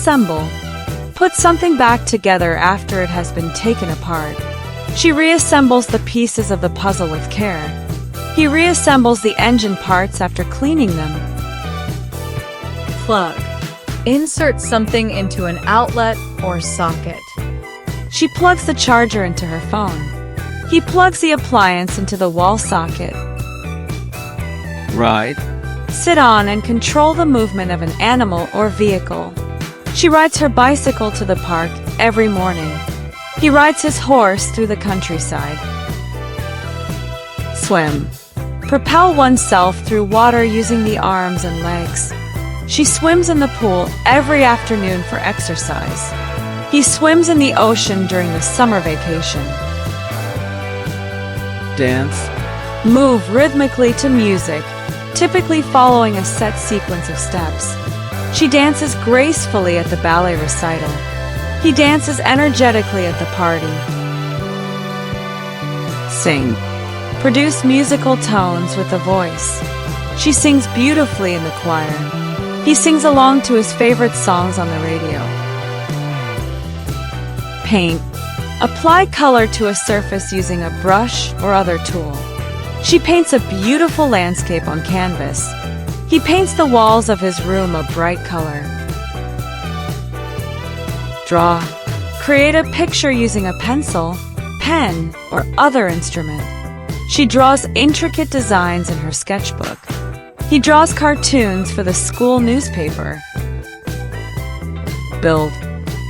Reassemble. Put something back together after it has been taken apart. She reassembles the pieces of the puzzle with care. He reassembles the engine parts after cleaning them. Plug. Insert something into an outlet or socket. She plugs the charger into her phone. He plugs the appliance into the wall socket. Ride. Sit on and control the movement of an animal or vehicle. She rides her bicycle to the park every morning. He rides his horse through the countryside. Swim. Propel oneself through water using the arms and legs. She swims in the pool every afternoon for exercise. He swims in the ocean during the summer vacation. Dance. Move rhythmically to music, typically following a set sequence of steps. She dances gracefully at the ballet recital. He dances energetically at the party. Sing. Produce musical tones with the voice. She sings beautifully in the choir. He sings along to his favorite songs on the radio. Paint. Apply color to a surface using a brush or other tool. She paints a beautiful landscape on canvas. He paints the walls of his room a bright color. Draw. Create a picture using a pencil, pen, or other instrument. She draws intricate designs in her sketchbook. He draws cartoons for the school newspaper. Build.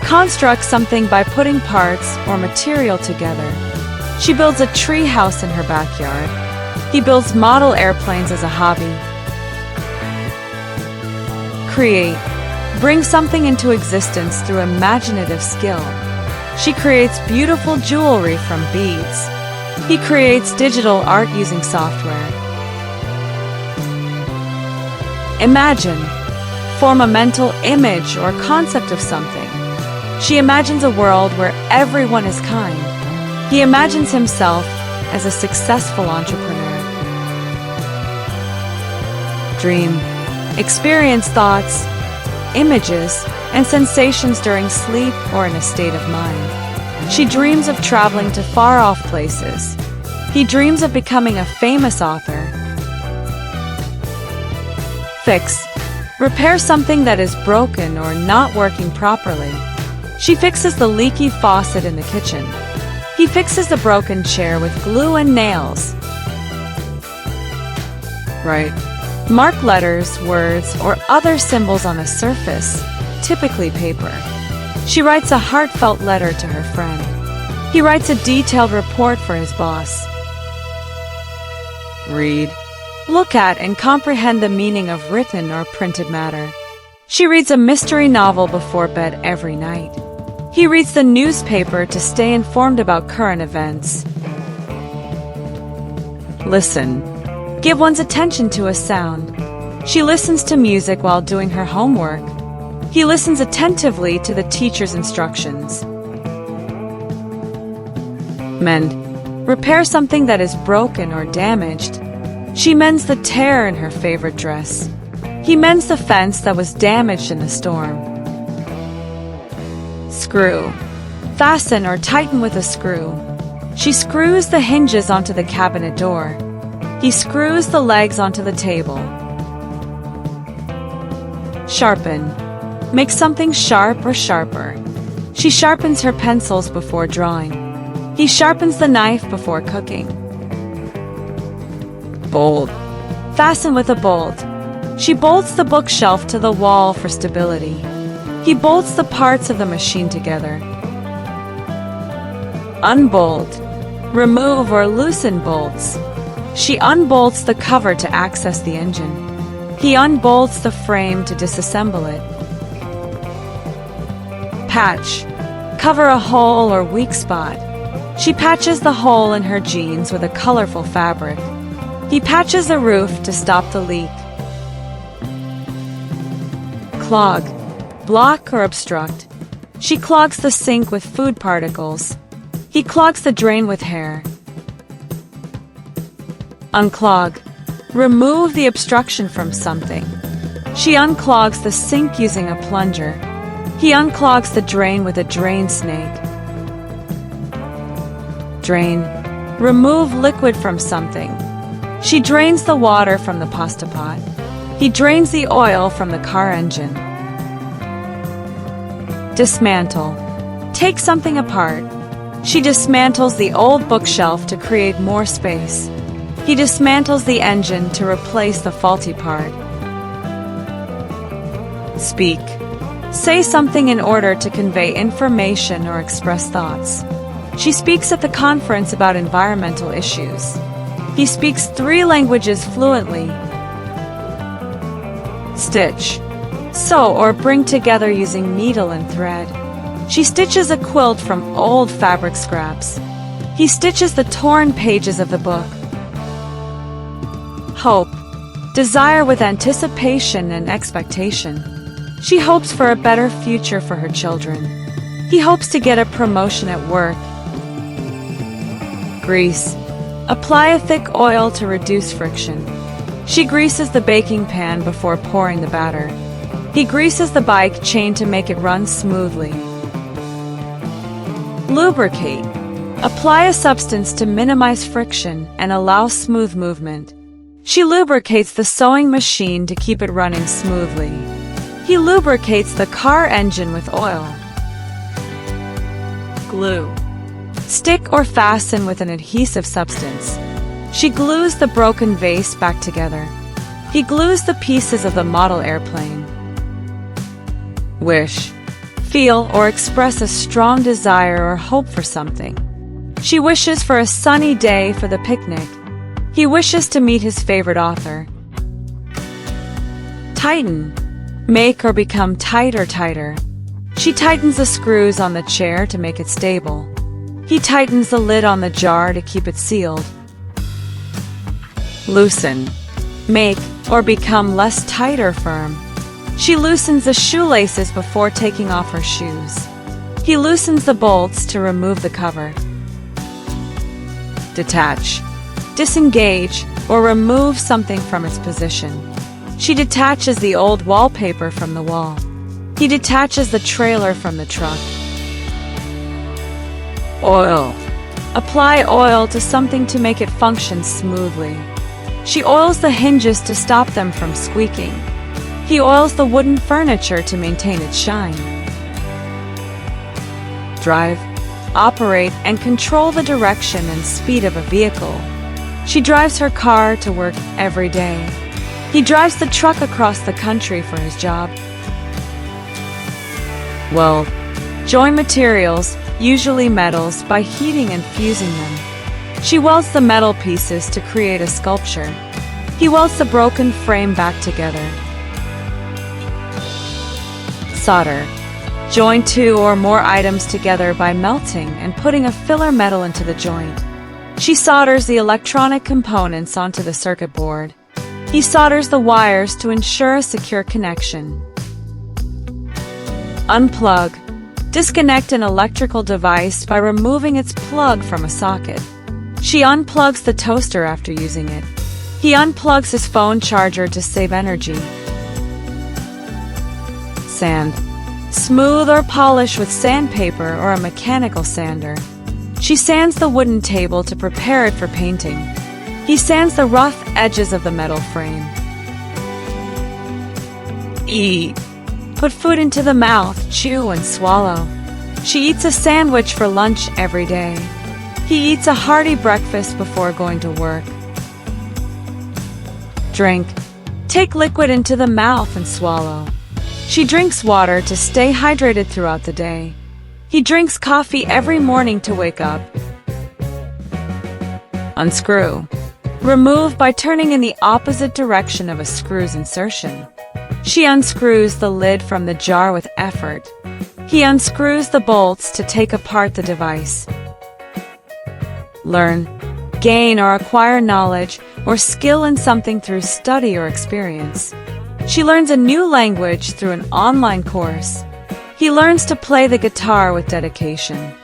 Construct something by putting parts or material together. She builds a tree house in her backyard. He builds model airplanes as a hobby. Create. Bring something into existence through imaginative skill. She creates beautiful jewelry from beads. He creates digital art using software. Imagine. Form a mental image or concept of something. She imagines a world where everyone is kind. He imagines himself as a successful entrepreneur. Dream. Experience thoughts, images, and sensations during sleep or in a state of mind. She dreams of traveling to far-off places. He dreams of becoming a famous author. Fix. Repair something that is broken or not working properly. She fixes the leaky faucet in the kitchen. He fixes the broken chair with glue and nails. Write. Mark letters, words, or other symbols on a surface, typically paper. She writes a heartfelt letter to her friend. He writes a detailed report for his boss. Read. Look at and comprehend the meaning of written or printed matter. She reads a mystery novel before bed every night. He reads the newspaper to stay informed about current events. Listen. Give one's attention to a sound. She listens to music while doing her homework. He listens attentively to the teacher's instructions. Mend. Repair something that is broken or damaged. She mends the tear in her favorite dress. He mends the fence that was damaged in the storm. Screw. Fasten or tighten with a screw. She screws the hinges onto the cabinet door. He screws the legs onto the table. Sharpen. Make something sharp or sharper. She sharpens her pencils before drawing. He sharpens the knife before cooking. Bolt. Fasten with a bolt. She bolts the bookshelf to the wall for stability. He bolts the parts of the machine together. Unbolt. Remove or loosen bolts. She unbolts the cover to access the engine. He unbolts the frame to disassemble it. Patch. Cover a hole or weak spot. She patches the hole in her jeans with a colorful fabric. He patches the roof to stop the leak. Clog. Block or obstruct. She clogs the sink with food particles. He clogs the drain with hair. Unclog. Remove the obstruction from something. She unclogs the sink using a plunger. He unclogs the drain with a drain snake. Drain. Remove liquid from something. She drains the water from the pasta pot. He drains the oil from the car engine. Dismantle. Take something apart. She dismantles the old bookshelf to create more space. He dismantles the engine to replace the faulty part. Speak. Say something in order to convey information or express thoughts. She speaks at the conference about environmental issues. He speaks 3 languages fluently. Stitch. Sew or bring together using needle and thread. She stitches a quilt from old fabric scraps. He stitches the torn pages of the book. Hope. Desire with anticipation and expectation. She hopes for a better future for her children. He hopes to get a promotion at work. Grease. Apply a thick oil to reduce friction. She greases the baking pan before pouring the batter. He greases the bike chain to make it run smoothly. Lubricate. Apply a substance to minimize friction and allow smooth movement. She lubricates the sewing machine to keep it running smoothly. He lubricates the car engine with oil. Glue. Stick or fasten with an adhesive substance. She glues the broken vase back together. He glues the pieces of the model airplane. Wish. Feel or express a strong desire or hope for something. She wishes for a sunny day for the picnic. He wishes to meet his favorite author. Tighten. Make or become tight or tighter. She tightens the screws on the chair to make it stable. He tightens the lid on the jar to keep it sealed. Loosen. Make or become less tight or firm. She loosens the shoelaces before taking off her shoes. He loosens the bolts to remove the cover. Detach. Disengage or remove something from its position. She detaches the old wallpaper from the wall. He detaches the trailer from the truck. Oil. Apply oil to something to make it function smoothly. She oils the hinges to stop them from squeaking. He oils the wooden furniture to maintain its shine. Drive. Operate and control the direction and speed of a vehicle. She drives her car to work every day. He drives the truck across the country for his job. Weld. Join materials, usually metals, by heating and fusing them. She welds the metal pieces to create a sculpture. He welds the broken frame back together. Solder. Join 2 or more items together by melting and putting a filler metal into the joint. She solders the electronic components onto the circuit board. He solders the wires to ensure a secure connection. Unplug. Disconnect an electrical device by removing its plug from a socket. She unplugs the toaster after using it. He unplugs his phone charger to save energy. Sand. Smooth or polish with sandpaper or a mechanical sander. She sands the wooden table to prepare it for painting. He sands the rough edges of the metal frame. Eat. Put food into the mouth, chew and swallow. She eats a sandwich for lunch every day. He eats a hearty breakfast before going to work. Drink. Take liquid into the mouth and swallow. She drinks water to stay hydrated throughout the day. He drinks coffee every morning to wake up. Unscrew. Remove by turning in the opposite direction of a screw's insertion. She unscrews the lid from the jar with effort. He unscrews the bolts to take apart the device. Learn. Gain or acquire knowledge or skill in something through study or experience. She learns a new language through an online course. He learns to play the guitar with dedication.